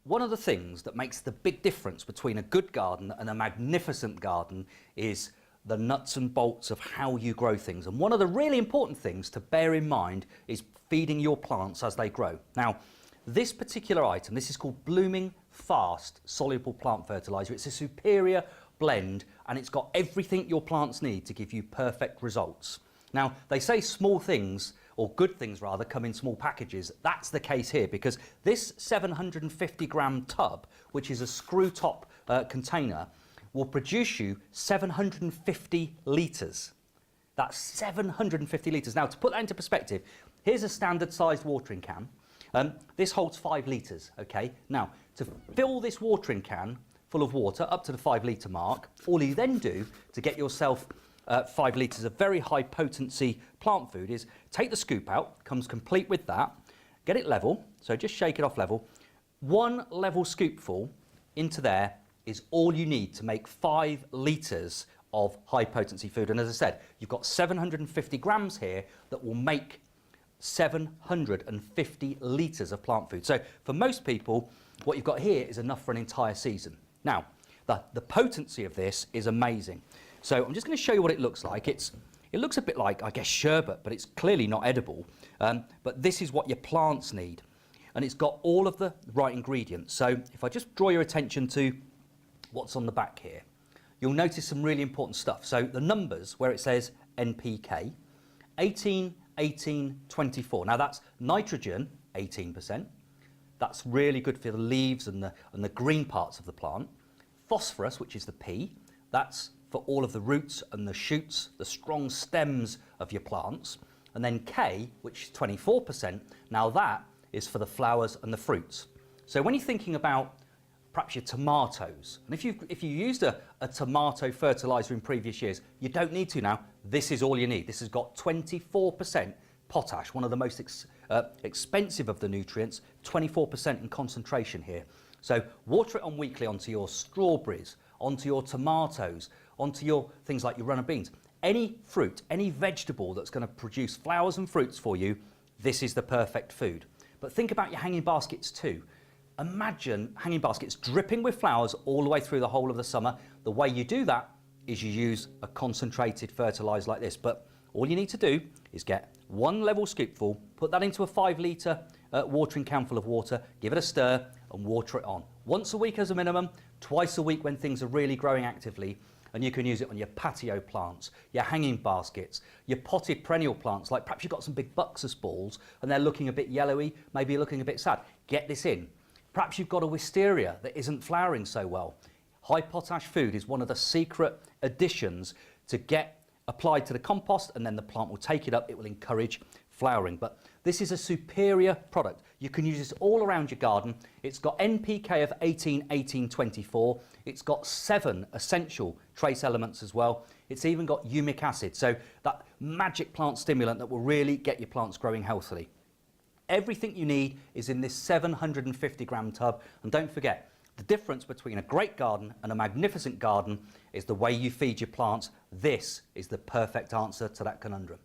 One of the things that makes the big difference between a good garden and a magnificent garden is the nuts and bolts of how you grow things. And one of the really important things to bear in mind is feeding your plants as they grow. Now, this particular item, this is called Blooming Fast Soluble Plant Fertiliser. It's a superior blend and it's got everything your plants need to give you perfect results. Now, they say small things, or good things rather, come in small packages. That's the case here, because this 750 gram tub, which is a screw top container, will produce you 750 litres. That's 750 litres. Now, to put that into perspective, here's a standard sized watering can. This holds 5 litres, okay? Now, to fill this watering can full of water up to the 5 litre mark, all you then do to get yourself 5 litres of very high potency plant food is take the scoop out, comes complete with that, get it level, so just shake it off level. 1 level scoopful into there is all you need to make 5 litres of high potency food. And as I said, you've got 750 grams here that will make 750 litres of plant food. So for most people, what you've got here is enough for an entire season. Now, the potency of this is amazing. So I'm just going to show you what it looks like. It looks a bit like, I guess, sherbet, but it's clearly not edible. But this is what your plants need. And it's got all of the right ingredients. So if I just draw your attention to what's on the back here, you'll notice some really important stuff. So the numbers where it says NPK, 18, 18, 24. Now that's nitrogen, 18%. That's really good for the leaves and the green parts of the plant. Phosphorus, which is the P, that's for all of the roots and the shoots, the strong stems of your plants. And then K, which is 24%, now that is for the flowers and the fruits. So when you're thinking about perhaps your tomatoes, and if you used a tomato fertiliser in previous years, you don't need to now. This is all you need. This has got 24% potash, one of the most expensive of the nutrients, 24% in concentration here. So water it on weekly onto your strawberries, onto your tomatoes, onto your things like your runner beans. Any fruit, any vegetable that's going to produce flowers and fruits for you, this is the perfect food. But think about your hanging baskets too. Imagine hanging baskets dripping with flowers all the way through the whole of the summer. The way you do that is you use a concentrated fertiliser like this. But all you need to do is get 1 level scoopful, put that into a 5 litre watering can full of water, give it a stir and water it on. Once a week as a minimum, twice a week when things are really growing actively. And you can use it on your patio plants, your hanging baskets, your potted perennial plants, like perhaps you've got some big buxus balls and they're looking a bit yellowy, maybe you're looking a bit sad. Get this in. Perhaps you've got a wisteria that isn't flowering so well. High potash food is one of the secret additions to get applied to the compost, and then the plant will take it up. It will encourage flowering. But this is a superior product. You can use this all around your garden. It's got NPK of 18, 18, 24. It's got 7 essential trace elements as well. It's even got humic acid, so that magic plant stimulant that will really get your plants growing healthily. Everything you need is in this 750 gram tub. And don't forget, the difference between a great garden and a magnificent garden is the way you feed your plants. This is the perfect answer to that conundrum.